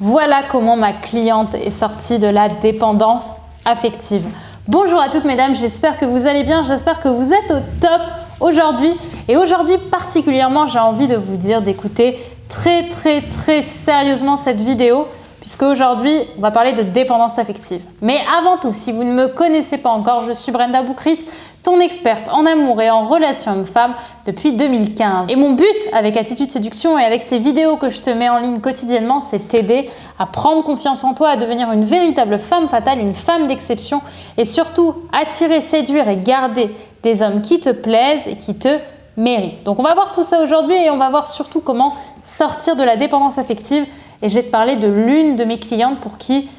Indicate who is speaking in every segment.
Speaker 1: Voilà comment ma cliente est sortie de la dépendance affective. Bonjour à toutes mesdames, j'espère que vous allez bien, j'espère que vous êtes au top aujourd'hui. Et aujourd'hui particulièrement, j'ai envie de vous dire d'écouter très sérieusement cette vidéo, puisque aujourd'hui, on va parler de dépendance affective. Mais avant tout, si vous ne me connaissez pas encore, je suis Brenda Boukris, ton experte en amour et en relations hommes-femmes depuis 2015. Et mon but avec Attitude Séduction et avec ces vidéos que je te mets en ligne quotidiennement, c'est t'aider à prendre confiance en toi, à devenir une véritable femme fatale, une femme d'exception et surtout attirer, séduire et garder des hommes qui te plaisent et qui te méritent. Donc on va voir tout ça aujourd'hui et on va voir surtout comment sortir de la dépendance affective. Et je vais te parler de l'une de mes clientes pour qui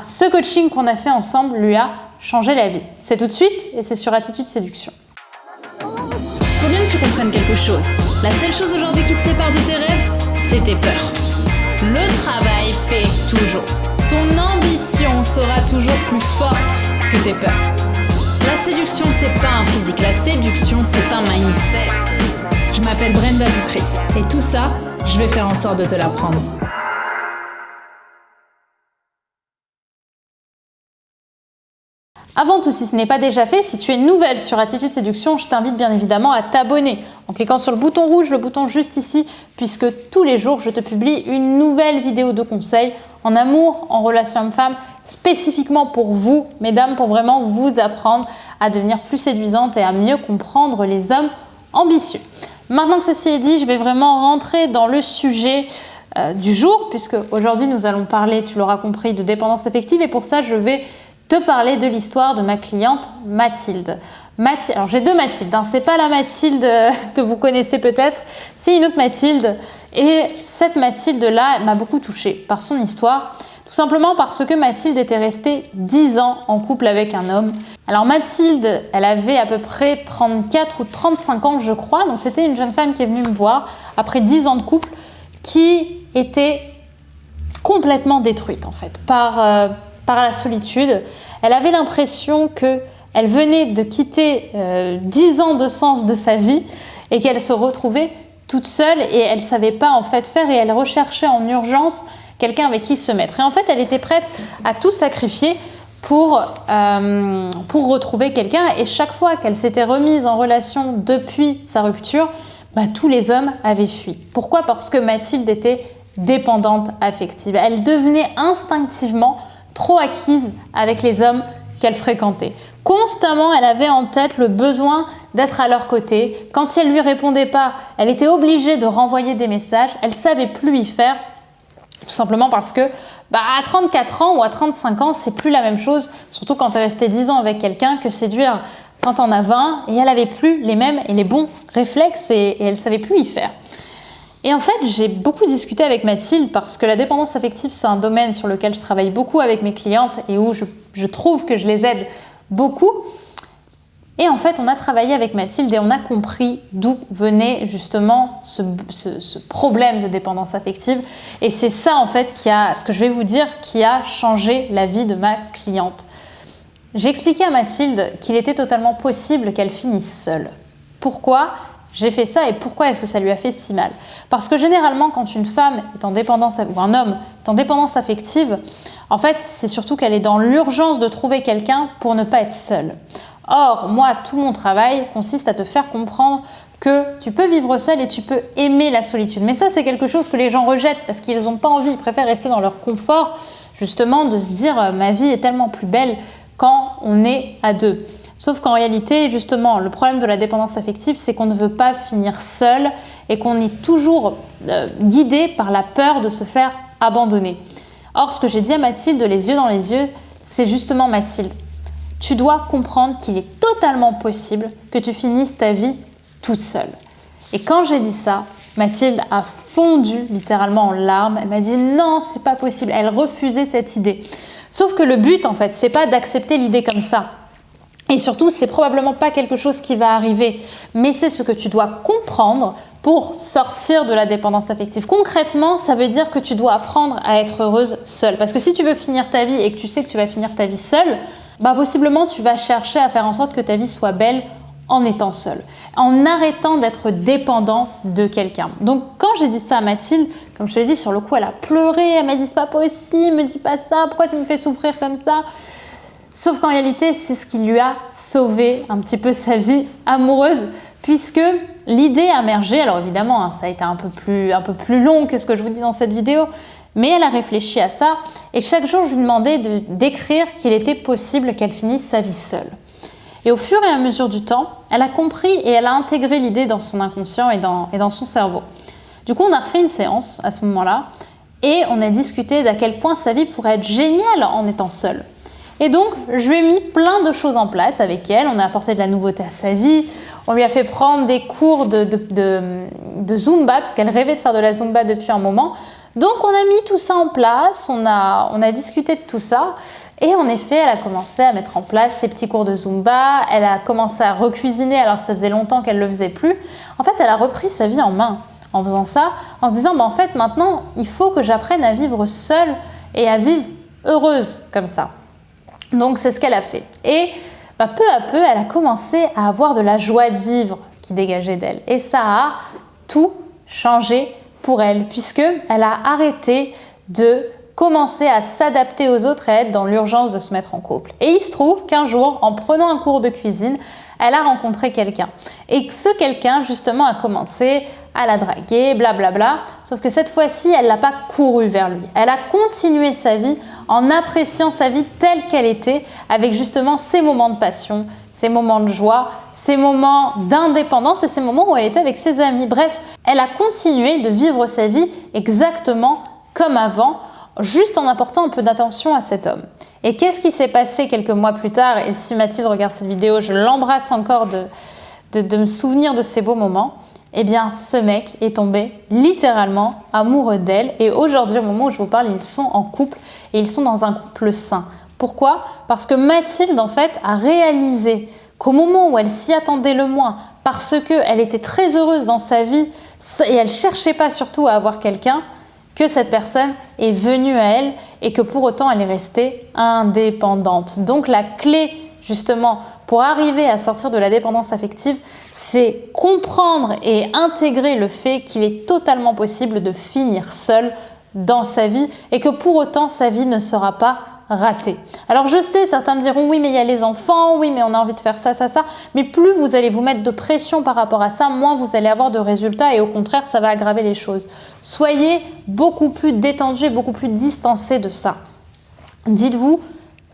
Speaker 1: ce coaching qu'on a fait ensemble lui a changé la vie. C'est tout de suite et c'est sur Attitude Séduction.
Speaker 2: Faut bien que tu comprennes quelque chose. La seule chose aujourd'hui qui te sépare de tes rêves, c'est tes peurs. Le travail paie toujours. Ton ambition sera toujours plus forte que tes peurs. La séduction, c'est pas un physique. La séduction, c'est un mindset. Je m'appelle Brenda Boukris. Et tout ça, je vais faire en sorte de te l'apprendre.
Speaker 1: Avant tout, si ce n'est pas déjà fait, si tu es nouvelle sur Attitude Séduction, je t'invite bien évidemment à t'abonner en cliquant sur le bouton rouge, le bouton juste ici, puisque tous les jours, je te publie une nouvelle vidéo de conseils en amour, en relations hommes-femmes, spécifiquement pour vous, mesdames, pour vraiment vous apprendre à devenir plus séduisante et à mieux comprendre les hommes ambitieux. Maintenant que ceci est dit, je vais vraiment rentrer dans le sujet du jour, puisque aujourd'hui, nous allons parler, tu l'auras compris, de dépendance affective et pour ça, je vais te parler de l'histoire de ma cliente Mathilde. Alors j'ai deux Mathildes, c'est pas la Mathilde que vous connaissez peut-être, c'est une autre Mathilde. Et cette Mathilde-là m'a beaucoup touchée par son histoire, tout simplement parce que Mathilde était restée 10 ans en couple avec un homme. Alors Mathilde, elle avait à peu près 34 ou 35 ans je crois, donc c'était une jeune femme qui est venue me voir après 10 ans de couple, qui était complètement détruite en fait par la solitude. Elle avait l'impression qu'elle venait de quitter 10 ans de sens de sa vie et qu'elle se retrouvait toute seule et elle ne savait pas en fait faire et elle recherchait en urgence quelqu'un avec qui se mettre. Et en fait, elle était prête à tout sacrifier pour retrouver quelqu'un et chaque fois qu'elle s'était remise en relation depuis sa rupture, tous les hommes avaient fui. Pourquoi ? Parce que Mathilde était dépendante affective. Elle devenait instinctivement trop acquise avec les hommes qu'elle fréquentait. Constamment, elle avait en tête le besoin d'être à leur côté. Quand elle lui répondait pas, elle était obligée de renvoyer des messages. Elle savait plus y faire, tout simplement parce que à 34 ans ou à 35 ans, c'est plus la même chose, surtout quand tu es resté 10 ans avec quelqu'un, que séduire quand on a 20 et elle avait plus les mêmes et les bons réflexes et elle savait plus y faire. Et en fait, j'ai beaucoup discuté avec Mathilde parce que la dépendance affective, c'est un domaine sur lequel je travaille beaucoup avec mes clientes et où je trouve que je les aide beaucoup. Et en fait, on a travaillé avec Mathilde et on a compris d'où venait justement ce problème de dépendance affective. Et c'est ça, en fait, ce que je vais vous dire, qui a changé la vie de ma cliente. J'ai expliqué à Mathilde qu'il était totalement possible qu'elle finisse seule. Pourquoi ? J'ai fait ça et pourquoi est-ce que ça lui a fait si mal ? Parce que généralement, quand une femme est en dépendance, ou un homme est en dépendance affective, en fait, c'est surtout qu'elle est dans l'urgence de trouver quelqu'un pour ne pas être seule. Or, moi, tout mon travail consiste à te faire comprendre que tu peux vivre seule et tu peux aimer la solitude. Mais ça, c'est quelque chose que les gens rejettent parce qu'ils n'ont pas envie, ils préfèrent rester dans leur confort, justement, de se dire « ma vie est tellement plus belle quand on est à deux ». Sauf qu'en réalité, justement, le problème de la dépendance affective, c'est qu'on ne veut pas finir seul et qu'on est toujours guidé par la peur de se faire abandonner. Or, ce que j'ai dit à Mathilde, les yeux dans les yeux, c'est justement Mathilde. Tu dois comprendre qu'il est totalement possible que tu finisses ta vie toute seule. Et quand j'ai dit ça, Mathilde a fondu littéralement en larmes. Elle m'a dit non, c'est pas possible. Elle refusait cette idée. Sauf que le but, en fait, c'est pas d'accepter l'idée comme ça. Et surtout, c'est probablement pas quelque chose qui va arriver, mais c'est ce que tu dois comprendre pour sortir de la dépendance affective. Concrètement, ça veut dire que tu dois apprendre à être heureuse seule. Parce que si tu veux finir ta vie et que tu sais que tu vas finir ta vie seule, possiblement tu vas chercher à faire en sorte que ta vie soit belle en étant seule, en arrêtant d'être dépendant de quelqu'un. Donc quand j'ai dit ça à Mathilde, comme je te l'ai dit, sur le coup elle a pleuré, elle m'a dit c'est pas possible, me dis pas ça, pourquoi tu me fais souffrir comme ça? Sauf qu'en réalité c'est ce qui lui a sauvé un petit peu sa vie amoureuse, puisque l'idée a émergé, alors évidemment ça a été un peu plus long que ce que je vous dis dans cette vidéo, mais elle a réfléchi à ça et chaque jour je lui demandais d'écrire qu'il était possible qu'elle finisse sa vie seule. Et au fur et à mesure du temps, elle a compris et elle a intégré l'idée dans son inconscient et dans son cerveau. Du coup, on a refait une séance à ce moment-là et on a discuté d'à quel point sa vie pourrait être géniale en étant seule. Et donc, je lui ai mis plein de choses en place avec elle. On a apporté de la nouveauté à sa vie. On lui a fait prendre des cours de Zumba parce qu'elle rêvait de faire de la Zumba depuis un moment. Donc, on a mis tout ça en place. On a discuté de tout ça. Et en effet, elle a commencé à mettre en place ses petits cours de Zumba. Elle a commencé à recuisiner alors que ça faisait longtemps qu'elle ne le faisait plus. En fait, elle a repris sa vie en main en faisant ça, en se disant en fait, maintenant, il faut que j'apprenne à vivre seule et à vivre heureuse comme ça. Donc, c'est ce qu'elle a fait. Et peu à peu, elle a commencé à avoir de la joie de vivre qui dégageait d'elle. Et ça a tout changé pour elle, puisqu'elle a arrêté de commencer à s'adapter aux autres et à être dans l'urgence de se mettre en couple. Et il se trouve qu'un jour, en prenant un cours de cuisine, elle a rencontré quelqu'un. Et ce quelqu'un, justement, a commencé à la draguer, blablabla. Sauf que cette fois-ci, elle n'a pas couru vers lui. Elle a continué sa vie en appréciant sa vie telle qu'elle était, avec justement ses moments de passion, ses moments de joie, ses moments d'indépendance et ses moments où elle était avec ses amis. Bref, elle a continué de vivre sa vie exactement comme avant, juste en apportant un peu d'attention à cet homme. Et qu'est-ce qui s'est passé quelques mois plus tard? Et si Mathilde regarde cette vidéo, je l'embrasse encore de me souvenir de ces beaux moments. Eh bien, ce mec est tombé littéralement amoureux d'elle. Et aujourd'hui, au moment où je vous parle, ils sont en couple et ils sont dans un couple sain. Pourquoi? Parce que Mathilde, en fait, a réalisé qu'au moment où elle s'y attendait le moins, parce qu'elle était très heureuse dans sa vie et elle ne cherchait pas surtout à avoir quelqu'un, que cette personne est venue à elle et que pour autant elle est restée indépendante. Donc la clé justement pour arriver à sortir de la dépendance affective, c'est comprendre et intégrer le fait qu'il est totalement possible de finir seul dans sa vie et que pour autant sa vie ne sera pas ratée. Alors je sais, certains me diront oui mais il y a les enfants, oui mais on a envie de faire ça, mais plus vous allez vous mettre de pression par rapport à ça, moins vous allez avoir de résultats et au contraire ça va aggraver les choses. Soyez beaucoup plus détendu, beaucoup plus distancé de ça. Dites-vous,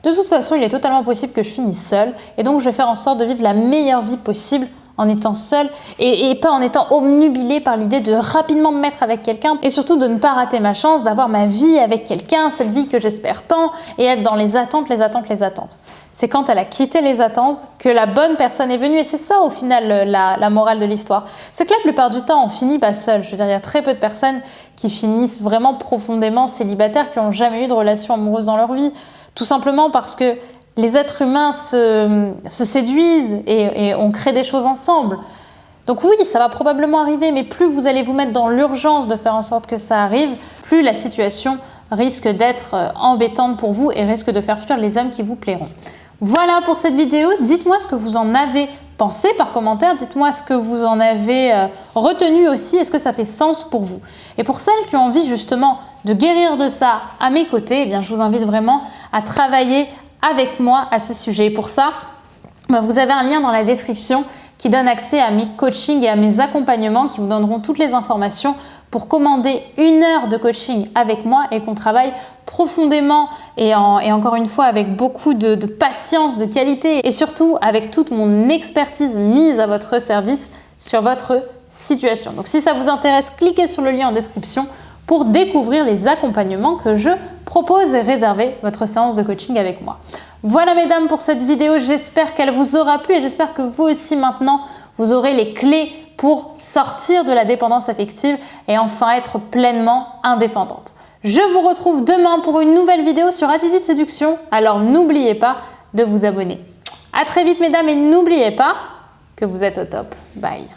Speaker 1: de toute façon il est totalement possible que je finisse seule et donc je vais faire en sorte de vivre la meilleure vie possible en étant seule et pas en étant obnubilée par l'idée de rapidement me mettre avec quelqu'un et surtout de ne pas rater ma chance d'avoir ma vie avec quelqu'un, cette vie que j'espère tant et être dans les attentes. C'est quand elle a quitté les attentes que la bonne personne est venue et c'est ça au final la morale de l'histoire. C'est que la plupart du temps on finit pas seul. Je veux dire, il y a très peu de personnes qui finissent vraiment profondément célibataires, qui n'ont jamais eu de relation amoureuse dans leur vie, tout simplement parce que les êtres humains se séduisent et on crée des choses ensemble. Donc oui, ça va probablement arriver, mais plus vous allez vous mettre dans l'urgence de faire en sorte que ça arrive, plus la situation risque d'être embêtante pour vous et risque de faire fuir les hommes qui vous plairont. Voilà pour cette vidéo. Dites-moi ce que vous en avez pensé par commentaire. Dites-moi ce que vous en avez retenu aussi. Est-ce que ça fait sens pour vous? Et pour celles qui ont envie justement de guérir de ça à mes côtés, eh bien, je vous invite vraiment à travailler avec moi à ce sujet. Et pour ça, vous avez un lien dans la description qui donne accès à mes coachings et à mes accompagnements qui vous donneront toutes les informations pour commander 1 heure de coaching avec moi et qu'on travaille profondément et encore une fois avec beaucoup de patience, de qualité et surtout avec toute mon expertise mise à votre service sur votre situation. Donc si ça vous intéresse, cliquez sur le lien en description pour découvrir les accompagnements que je propose et réserver votre séance de coaching avec moi. Voilà mesdames pour cette vidéo, j'espère qu'elle vous aura plu et j'espère que vous aussi maintenant vous aurez les clés pour sortir de la dépendance affective et enfin être pleinement indépendante. Je vous retrouve demain pour une nouvelle vidéo sur Attitude Séduction, alors n'oubliez pas de vous abonner. À très vite mesdames et n'oubliez pas que vous êtes au top. Bye.